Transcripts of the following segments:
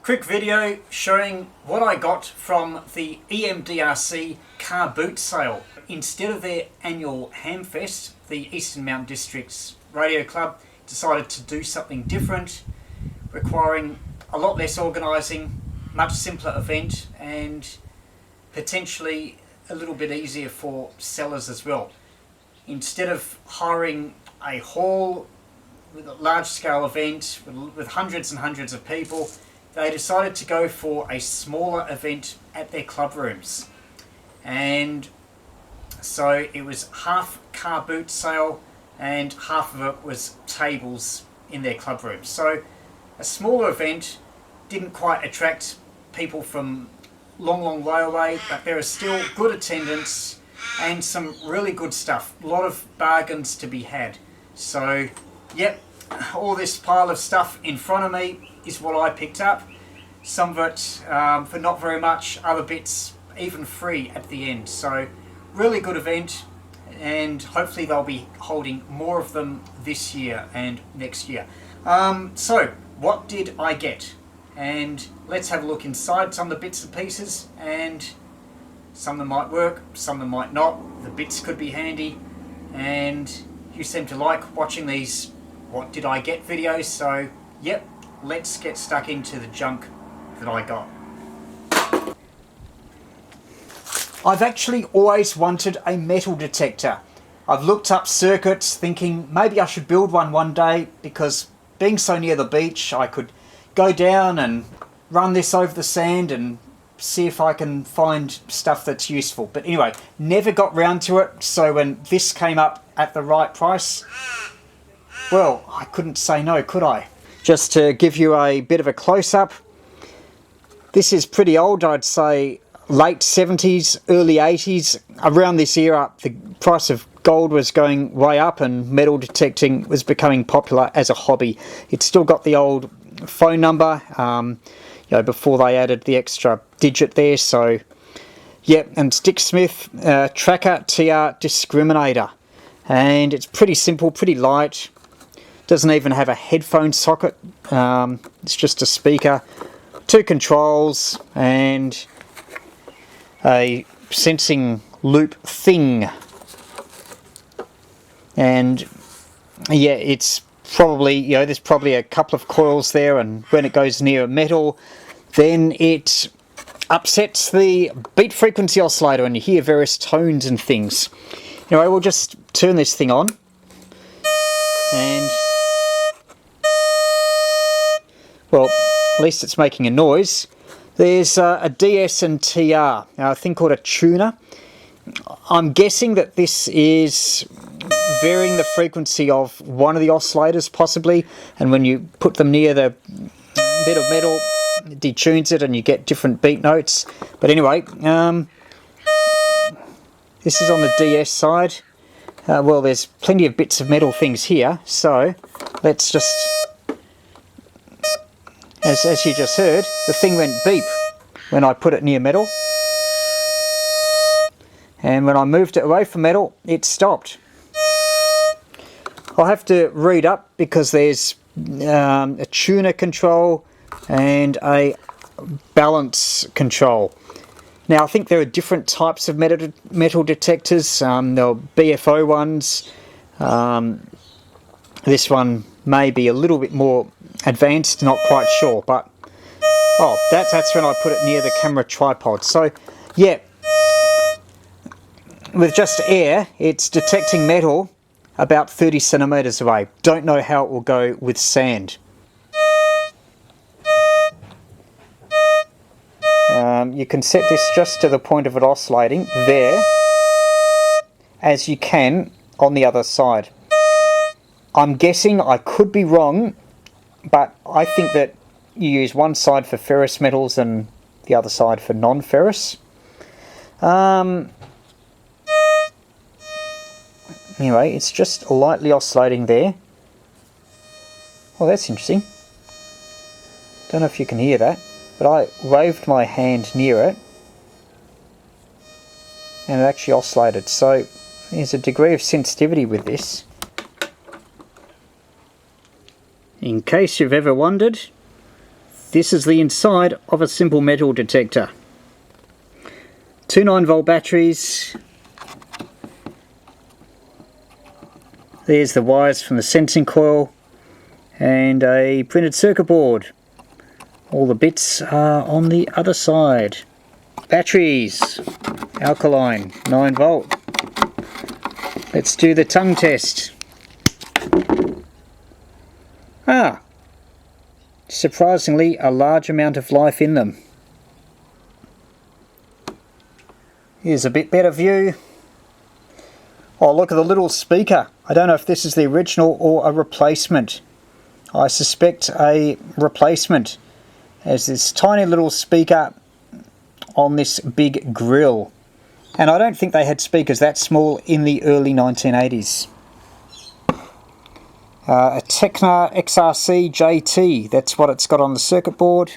Quick video showing what I got from the EMDRC car boot sale. Instead of their annual Hamfest, the Eastern Mountain District's radio club decided to do something different, requiring a lot less organising, much simpler event, and potentially a little bit easier for sellers as well. Instead of hiring a hall with a large scale event with hundreds and hundreds of people, they decided to go for a smaller event at their club rooms. And so it was half car boot sale and half of it was tables in their club rooms. So a smaller event didn't quite attract people from long way away, but there is still good attendance and some really good stuff. A lot of bargains to be had. So yep, all this pile of stuff in front of me is what I picked up. Some of it for not very much, other bits even free at the end. So really good event, and hopefully they'll be holding more of them this year and next year. So what did I get? And let's have a look inside some of the bits and pieces, and some of them might work, some of them might not. The bits could be handy, and you seem to like watching these what did I get videos, so yep, let's get stuck into the junk that I got. I've actually always wanted a metal detector. I've looked up circuits thinking maybe I should build one day, because being so near the beach I could go down and run this over the sand and see if I can find stuff that's useful. But anyway, never got round to it, so when this came up at the right price, well, I couldn't say no, could I? Just to give you a bit of a close-up, this is pretty old, I'd say late 70s, early 80s. Around this era, the price of gold was going way up and metal detecting was becoming popular as a hobby. It's still got the old phone number, before they added the extra digit there. So, yep, and Stick Smith Tracker TR Discriminator. And it's pretty simple, pretty light. Doesn't even have a headphone socket. It's just a speaker, 2 controls, and a sensing loop thing. And yeah, it's probably, there's probably a couple of coils there, and when it goes near a metal, then it upsets the beat frequency oscillator and you hear various tones and things. Anyway, we'll just turn this thing on, and well, at least it's making a noise. There's a DS and TR, a thing called a tuner. I'm guessing that this is varying the frequency of one of the oscillators possibly, and when you put them near the bit of metal, it detunes it and you get different beat notes. But anyway, this is on the DS side. Well, there's plenty of bits of metal things here, so let's just, as you just heard, the thing went beep when I put it near metal, and when I moved it away from metal, it stopped. I'll have to read up, because there's a tuner control and a balance control. Now, I think there are different types of metal detectors. There are BFO ones. This one may be a little bit more advanced, not quite sure, but oh, that's when I put it near the camera tripod. So yeah, with just air, it's detecting metal about 30 centimeters away. Don't know how it will go with sand. You can set this just to the point of it oscillating there, as you can on the other side. I'm guessing, I could be wrong, but I think that you use one side for ferrous metals and the other side for non-ferrous. Anyway, it's just lightly oscillating there. Oh, that's interesting. Don't know if you can hear that, but I waved my hand near it and it actually oscillated. So there's a degree of sensitivity with this. In case you've ever wondered, this is the inside of a simple metal detector. Two 9-volt batteries. There's the wires from the sensing coil and a printed circuit board. All the bits are on the other side. Batteries, alkaline, 9-volt. Let's do the tongue test. Surprisingly, a large amount of life in them. Here's a bit better view. Oh, look at the little speaker. I don't know if this is the original or a replacement. I suspect a replacement. There's this tiny little speaker on this big grill. And I don't think they had speakers that small in the early 1980s. A Tecna XRC JT, that's what it's got on the circuit board.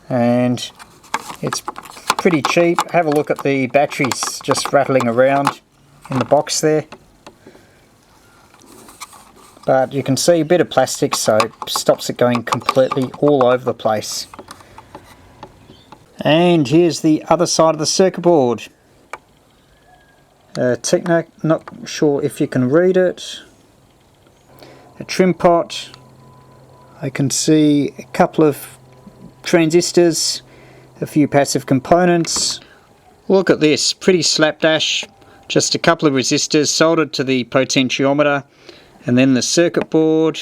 And it's pretty cheap. Have a look at the batteries just rattling around in the box there. But you can see a bit of plastic, so it stops it going completely all over the place. And here's the other side of the circuit board. Tecna, not sure if you can read it. A trim pot. I can see a couple of transistors, a few passive components. Look at this, pretty slapdash. Just a couple of resistors soldered to the potentiometer, and then the circuit board.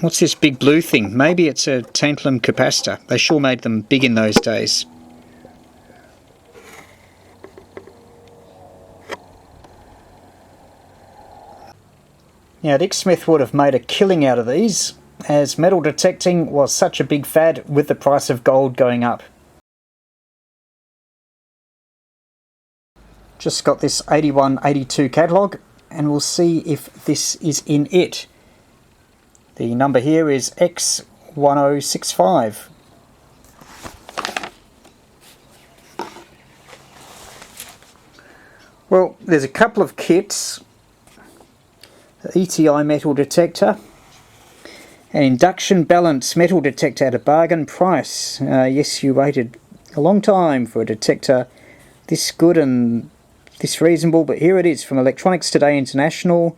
What's this big blue thing? Maybe it's a tantalum capacitor. They sure made them big in those days. Now, Dick Smith would have made a killing out of these, as metal detecting was such a big fad with the price of gold going up. Just got this 8182 catalogue, and we'll see if this is in it. The number here is X1065. Well, there's a couple of kits. The ETI metal detector, an induction balance metal detector at a bargain price. Yes, you waited a long time for a detector this good and this reasonable, but here it is from Electronics Today International,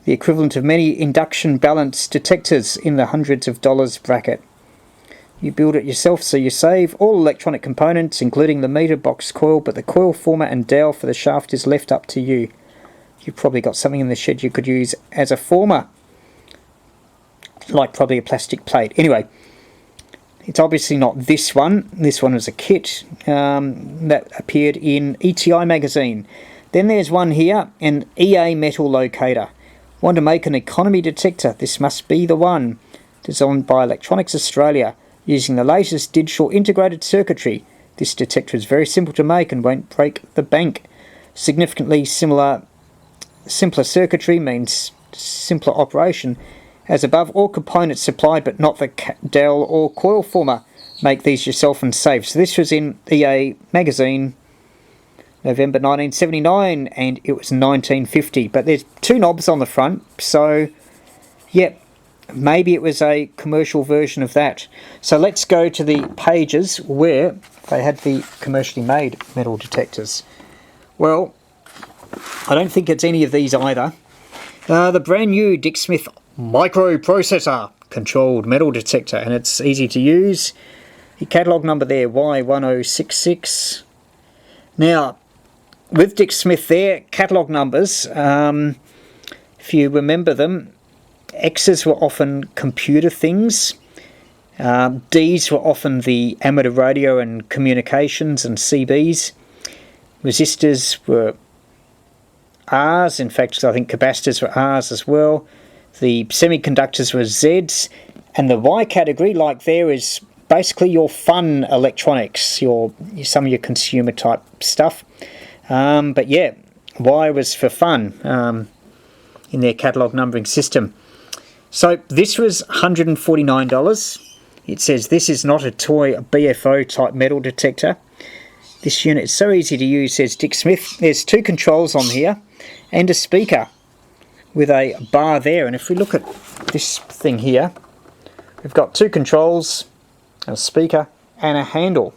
the equivalent of many induction balance detectors in the hundreds of dollars bracket. You build it yourself, so you save all electronic components, including the meter box coil, but the coil former and dowel for the shaft is left up to you. You've probably got something in the shed you could use as a former, like probably a plastic plate. Anyway, it's obviously not this one. This one was a kit that appeared in ETI magazine. Then there's one here, an EA metal locator. Want to make an economy detector? This must be the one. Designed by Electronics Australia, using the latest digital integrated circuitry. This detector is very simple to make and won't break the bank. Significantly simpler circuitry means simpler operation. As above, all components supplied but not the dowel or coil former. Make these yourself and save. So this was in EA magazine, November 1979, and it was 1950. But there's two knobs on the front, so yep, maybe it was a commercial version of that. So let's go to the pages where they had the commercially made metal detectors. Well, I don't think it's any of these either. The brand new Dick Smith microprocessor controlled metal detector, and it's easy to use. The catalogue number there, Y1066. Now, with Dick Smith there, catalogue numbers, if you remember them, X's were often computer things. D's were often the amateur radio and communications and CBs. Resistors were R's, in fact I think capacitors were R's as well. The semiconductors were Z's, and the Y category, like there, is basically your fun electronics, some of your consumer type stuff. But yeah, Y was for fun in their catalogue numbering system. So this was $149. It says this is not a toy BFO type metal detector. This unit is so easy to use, says Dick Smith. There's two controls on here and a speaker. with a bar there. And if we look at this thing here, we've got two controls, a speaker and a handle.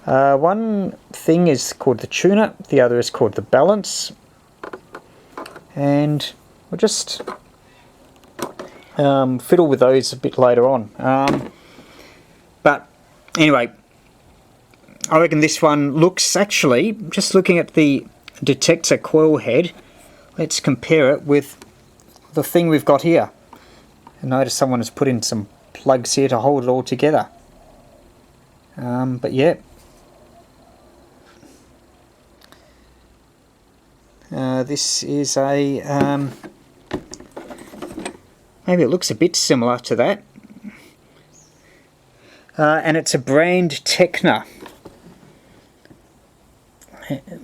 One thing is called the tuner, the other is called the balance, and we'll just fiddle with those a bit later on. But anyway, I reckon this one looks, actually, just looking at the detector coil head, let's compare it with the thing we've got here. And notice someone has put in some plugs here to hold it all together. But yeah, this is a maybe it looks a bit similar to that, and it's a brand Techna,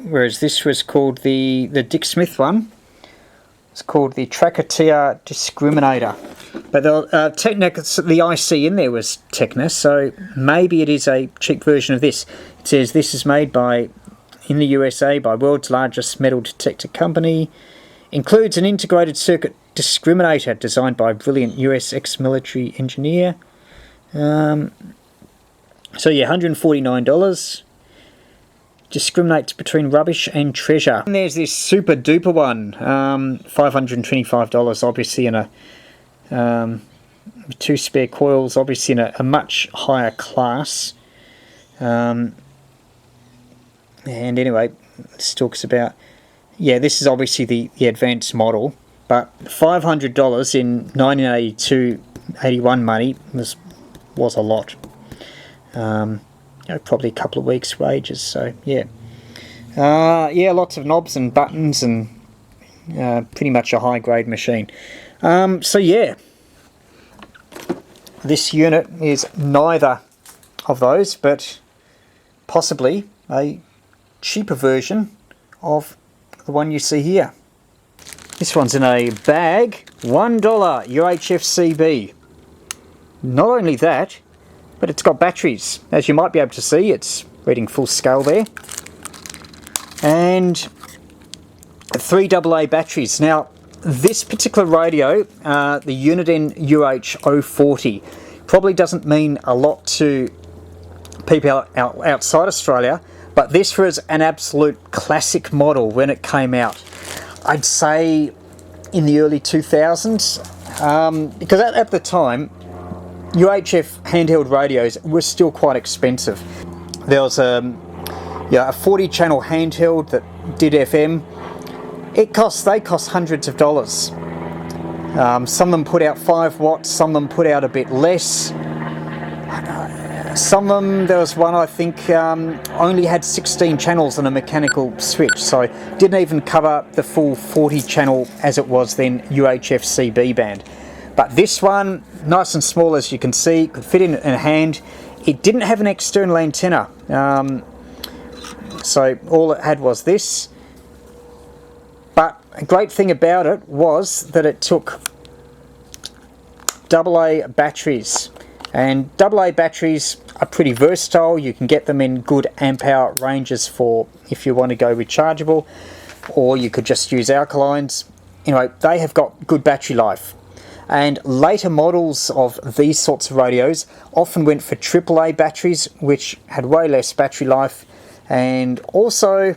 whereas this was called the Dick Smith one. It's called the Trachetea Discriminator. But the Techna, the IC in there was Techna, so maybe it is a cheap version of this. It says this is made in the USA by world's largest metal detector company. Includes an integrated circuit discriminator designed by a brilliant US ex-military engineer. So yeah, $149. Discriminates between rubbish and treasure. And there's this super duper one, $525, obviously in a two spare coils, obviously in a much higher class. And anyway, this talks about, yeah, this is obviously the advanced model, but $500 in 1982-81 money was a lot. Probably a couple of weeks' wages. So yeah, yeah, lots of knobs and buttons, and pretty much a high-grade machine. So yeah, this unit is neither of those, but possibly a cheaper version of the one you see here. This one's in a bag, $1 UHF-CB. Not only that, but it's got batteries. As you might be able to see, it's reading full scale there. And 3 AA batteries. Now, this particular radio, the Uniden UH-040, probably doesn't mean a lot to people outside Australia, but this was an absolute classic model when it came out. I'd say in the early 2000s, because at the time, UHF handheld radios were still quite expensive. There was a 40-channel handheld that did FM. They cost hundreds of dollars. Some of them put out 5 watts, some of them put out a bit less. Some of them, there was one I think only had 16 channels and a mechanical switch, so didn't even cover the full 40-channel as it was then UHF-CB band. But this one, nice and small as you can see, could fit in a hand. It didn't have an external antenna, so all it had was this. But a great thing about it was that it took AA batteries. And AA batteries are pretty versatile. You can get them in good amp hour ranges for if you want to go rechargeable, or you could just use alkalines. Anyway, they have got good battery life. And later models of these sorts of radios often went for AAA batteries, which had way less battery life. And also,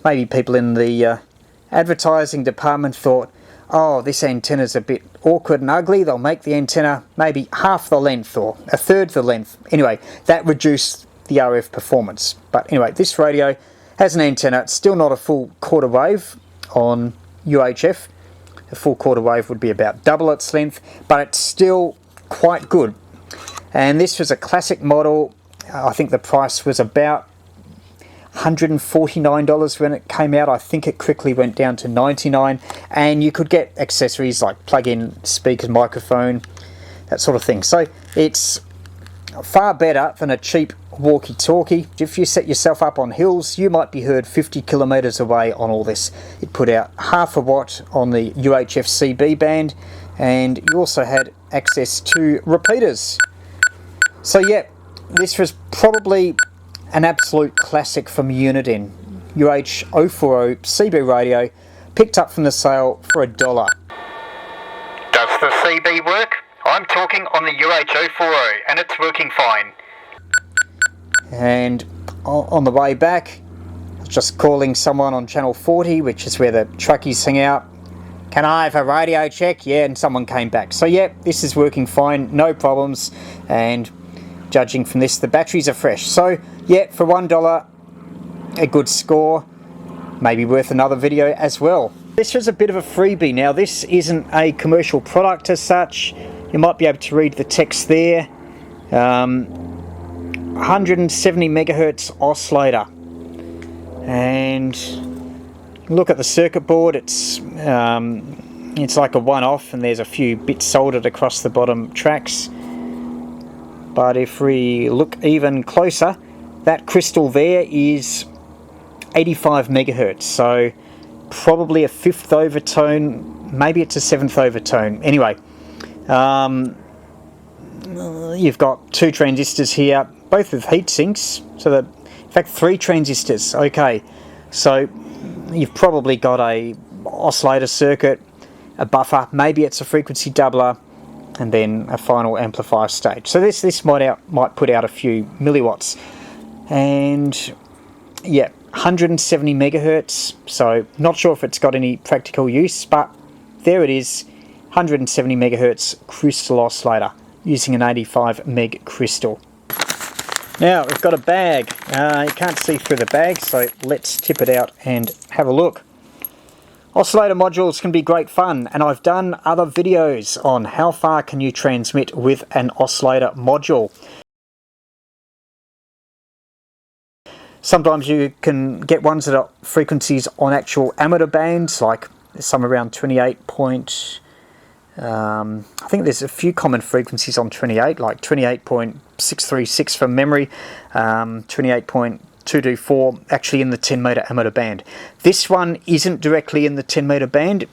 maybe people in the advertising department thought, oh, this antenna's a bit awkward and ugly, they'll make the antenna maybe half the length or a third the length. Anyway, that reduced the RF performance. But anyway, this radio has an antenna. It's still not a full quarter wave on UHF. A full quarter wave would be about double its length, but it's still quite good. And this was a classic model. I think the price was about $149 when it came out. I think it quickly went down to $99, and you could get accessories like plug-in speakers, microphone, that sort of thing. So it's far better than a cheap walkie-talkie. If you set yourself up on hills, you might be heard 50 kilometers away on all this. It put out half a watt on the UHF-CB band, and you also had access to repeaters. So yeah, this was probably an absolute classic from Uniden, UH-040 CB radio, picked up from the sale for $1. Does the CB work? I'm talking on the UH-040 and it's working fine. And on the way back, I was just calling someone on channel 40, which is where the truckies hang out. Can I have a radio check? Yeah, and someone came back. So yeah, this is working fine, no problems. And judging from this, the batteries are fresh. So yeah, for $1, a good score. Maybe worth another video as well. This was a bit of a freebie. Now this isn't a commercial product as such. You might be able to read the text there. 170 megahertz oscillator. And look at the circuit board. It's like a one-off, and there's a few bits soldered across the bottom tracks. But if we look even closer, that crystal there is 85 megahertz, so probably a 5th overtone, maybe it's a 7th overtone. Anyway, you've got 2 transistors here, both with heat sinks, so in fact 3 transistors. Okay, so you've probably got a oscillator circuit, a buffer, maybe it's a frequency doubler, and then a final amplifier stage. So this might put out a few milliwatts. And yeah, 170 megahertz, so not sure if it's got any practical use, but there it is, 170 megahertz crystal oscillator using an 85 meg crystal. Now we've got a bag. You can't see through the bag, so let's tip it out and have a look. Oscillator modules can be great fun, and I've done other videos on how far can you transmit with an oscillator module. Sometimes you can get ones that are frequencies on actual emitter bands, like some around 28 point... I think there's a few common frequencies on 28, like 28.636 from memory, 28.224 actually in the 10 meter emitter band. This one isn't directly in the 10 meter band,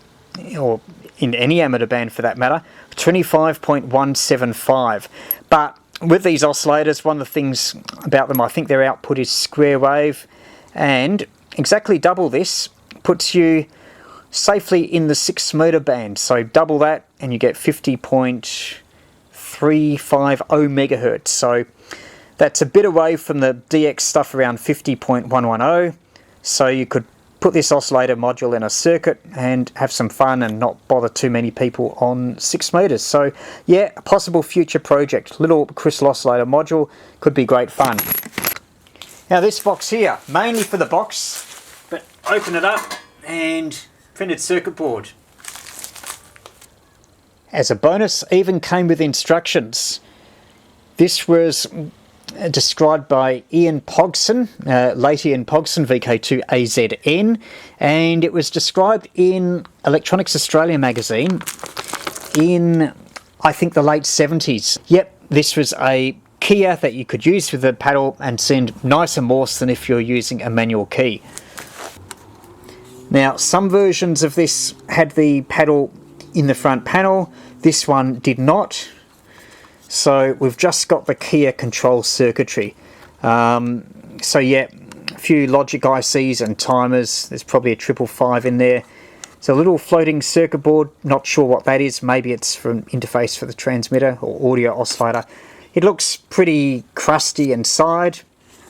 or in any emitter band for that matter, 25.175. But with these oscillators, one of the things about them, I think their output is square wave, and exactly double this puts you safely in the 6 meter band. So double that and you get 50.350 megahertz. So that's a bit away from the DX stuff around 50.110. So you could put this oscillator module in a circuit and have some fun and not bother too many people on 6 meters. So yeah, a possible future project. Little crystal oscillator module could be great fun. Now this box here, mainly for the box, but open it up and printed circuit board. As a bonus, even came with instructions. This was described by Ian Pogson, late Ian Pogson, VK2AZN, and it was described in Electronics Australia magazine in, I think, the late 70s. Yep, this was a keyer that you could use with the paddle and send nicer Morse than if you're using a manual key. Now, some versions of this had the paddle in the front panel. This one did not. So we've just got the keyer control circuitry. So yeah, a few logic ICs and timers. There's probably a 555 in there. It's a little floating circuit board. Not sure what that is. Maybe it's from interface for the transmitter or audio oscillator. It looks pretty crusty inside,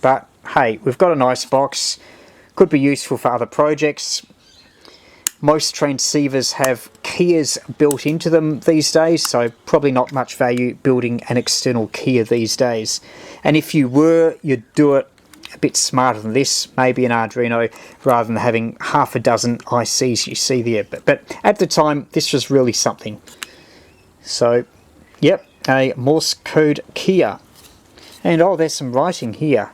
but hey, we've got a nice box. Could be useful for other projects. Most transceivers have keyers built into them these days, so probably not much value building an external keyer these days. And if you were, you'd do it a bit smarter than this, maybe an Arduino, rather than having half a dozen ICs you see there. But at the time, this was really something. So, yep, a Morse code keyer. And oh, there's some writing here.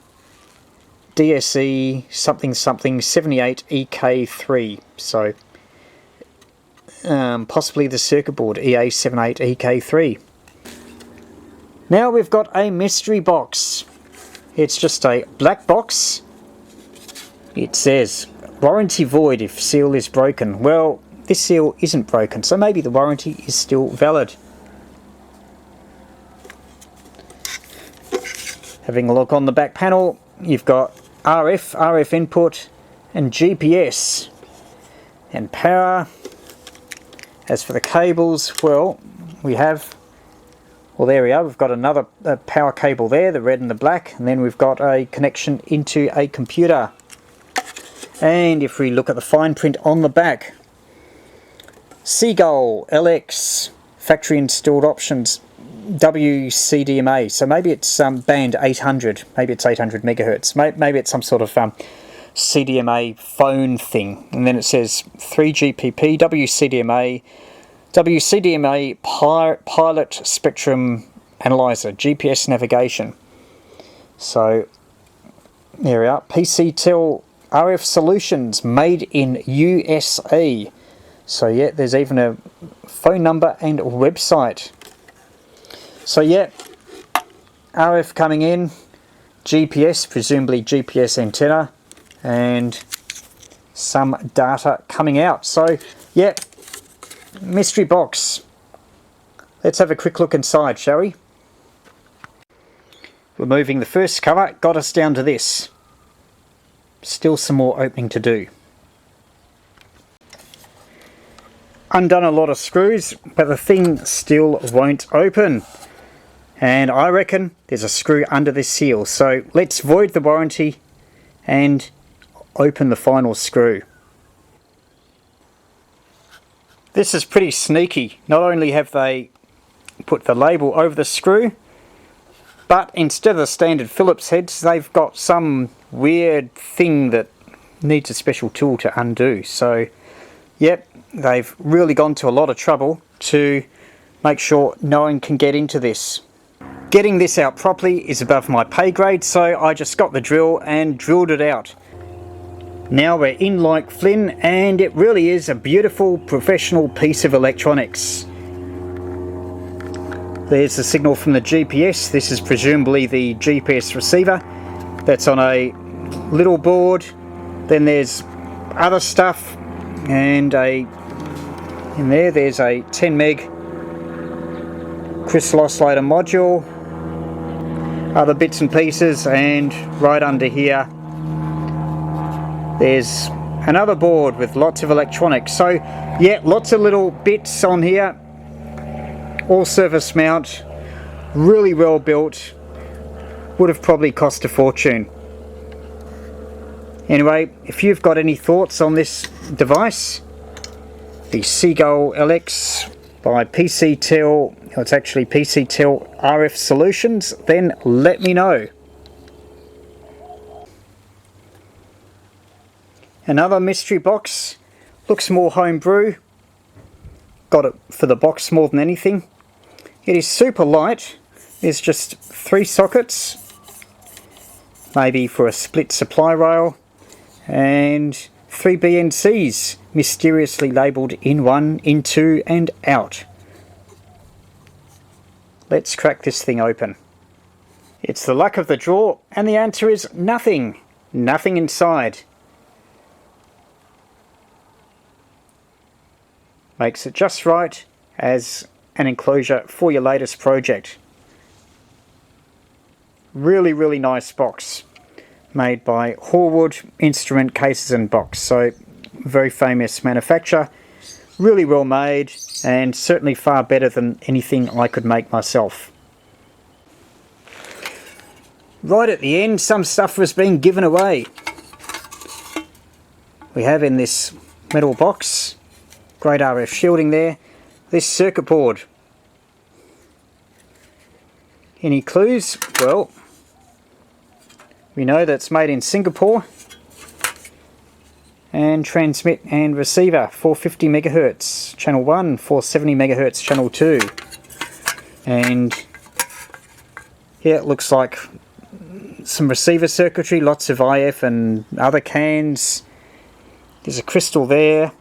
DSE something something 78EK3. So possibly the circuit board EA78EK3. Now we've got a mystery box. It's just a black box. It says warranty void if seal is broken. Well, this seal isn't broken, so maybe the warranty is still valid. Having a look on the back panel, you've got RF input and GPS. and power. As for the cables, well, there we are, we've got another power cable there, the red and the black, and then we've got a connection into a computer. And if we look at the fine print on the back, Seagull LX, factory installed options, WCDMA, so maybe it's band 800, maybe it's 800 megahertz, maybe it's some sort of CDMA phone thing. And then it says 3GPP, WCDMA Pilot Spectrum Analyzer, GPS navigation. So there we are, PCTEL RF Solutions, made in USA. So yeah, there's even a phone number and a website. So yeah, RF coming in, GPS, presumably GPS antenna, and some data coming out. So yeah, mystery box. Let's have a quick look inside, shall we? Removing the first cover got us down to this. Still some more opening to do. Undone a lot of screws, but the thing still won't open. And I reckon there's a screw under this seal. So let's void the warranty and open the final screw. This is pretty sneaky. Not only have they put the label over the screw, but instead of the standard Phillips heads, they've got some weird thing that needs a special tool to undo. So, yep, they've really gone to a lot of trouble to make sure no one can get into this. Getting this out properly is above my pay grade, so I just got the drill and drilled it out. Now we're in like Flynn, and it really is a beautiful professional piece of electronics. There's the signal from the GPS. This is presumably the GPS receiver. That's on a little board. Then there's other stuff, and in there's a 10 meg crystal oscillator module, other bits and pieces, and right under here there's another board with lots of electronics. So yeah, lots of little bits on here, all surface mount, really well built, would have probably cost a fortune. Anyway, if you've got any thoughts on this device, the Seagull LX by PCTEL, it's actually PCTEL RF Solutions, then let me know. Another mystery box, looks more homebrew, got it for the box more than anything. It is super light, there's just 3 sockets, maybe for a split supply rail, and 3 BNCs mysteriously labelled in 1, in 2 and out. Let's crack this thing open. It's the luck of the draw, and the answer is nothing. Nothing inside. Makes it just right as an enclosure for your latest project. Really, really nice box. Made by Horwood Instrument Cases and Box. So, very famous manufacturer. Really well made, and certainly far better than anything I could make myself. Right at the end, some stuff was being given away. We have in this metal box, great RF shielding there, this circuit board. Any clues? Well, we know that it's made in Singapore, and transmit and receiver 450 megahertz channel 1, 470 megahertz channel 2, and yeah, it looks like some receiver circuitry, lots of IF and other cans. There's a crystal there,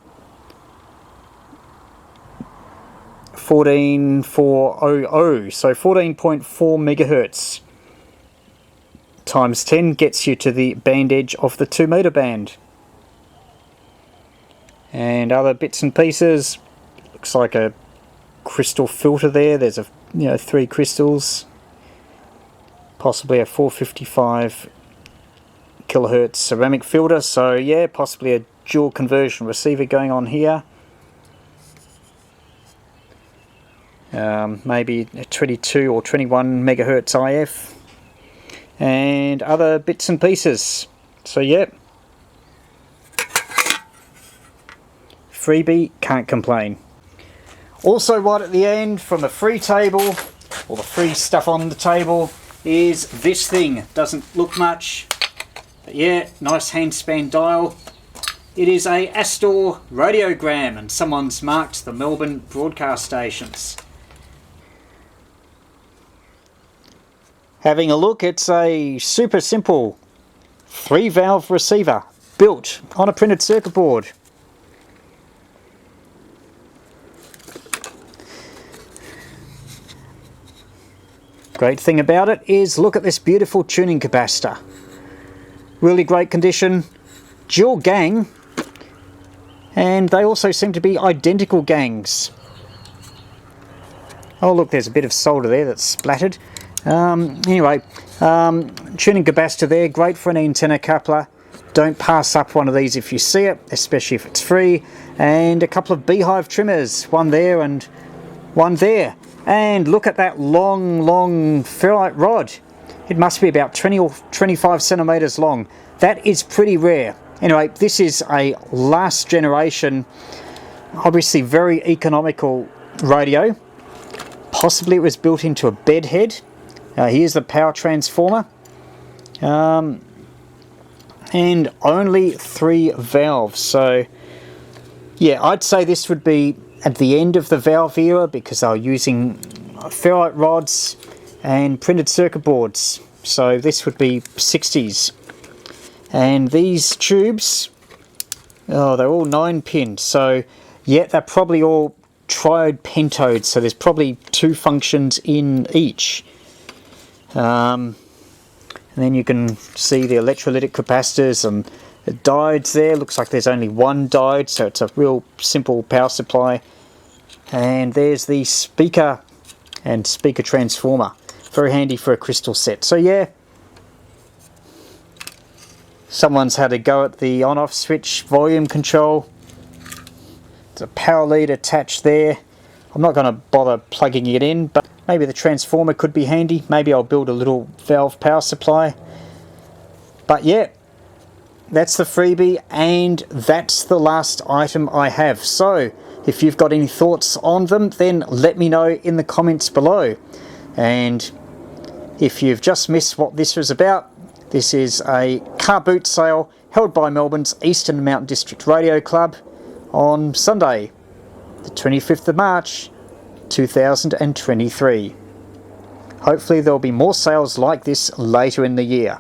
14400, so 14.4 megahertz times 10 gets you to the band edge of the 2 meter band. And other bits and pieces, looks like a crystal filter there. There's 3 crystals, possibly a 455 kilohertz ceramic filter, so yeah, possibly a dual conversion receiver going on here. Maybe a 22 or 21 megahertz IF and other bits and pieces. So yeah, freebie, can't complain. Also right at the end from the free table, or the free stuff on the table, is this thing. Doesn't look much, but yeah, nice handspan dial. It is a Astor radiogram, and someone's marked the Melbourne broadcast stations. Having a look, it's a super simple 3-valve receiver built on a printed circuit board. Great thing about it is look at this beautiful tuning capacitor. Really great condition, dual gang, and they also seem to be identical gangs. Oh look, there's a bit of solder there that's splattered. Anyway, tuning capacitor there, great for an antenna coupler. Don't pass up one of these if you see it, especially if it's free. And a couple of beehive trimmers, one there and one there. And look at that long ferrite rod. It must be about 20 or 25 centimeters long. That is pretty rare. Anyway, this is a last generation, obviously very economical radio. Possibly it was built into a bed head. Here's the power transformer. And only 3 valves. So yeah, I'd say this would be at the end of the valve era because they were using ferrite rods and printed circuit boards. So this would be 60s. And these tubes, oh, they're all 9-pin. So yeah, they're probably all triode pentodes. So there's probably 2 functions in each. And then you can see the electrolytic capacitors and the diodes there. Looks like there's only 1 diode, so it's a real simple power supply. And there's the speaker and speaker transformer. Very handy for a crystal set. So yeah, someone's had a go at the on-off switch volume control. There's a power lead attached there. I'm not going to bother plugging it in, but maybe the transformer could be handy. Maybe I'll build a little valve power supply. But yeah, that's the freebie, and that's the last item I have. So if you've got any thoughts on them, then let me know in the comments below. And if you've just missed what this was about, this is a car boot sale held by Melbourne's Eastern Mountain District Radio Club on Sunday, the 25th of March 2023. Hopefully there'll be more sales like this later in the year.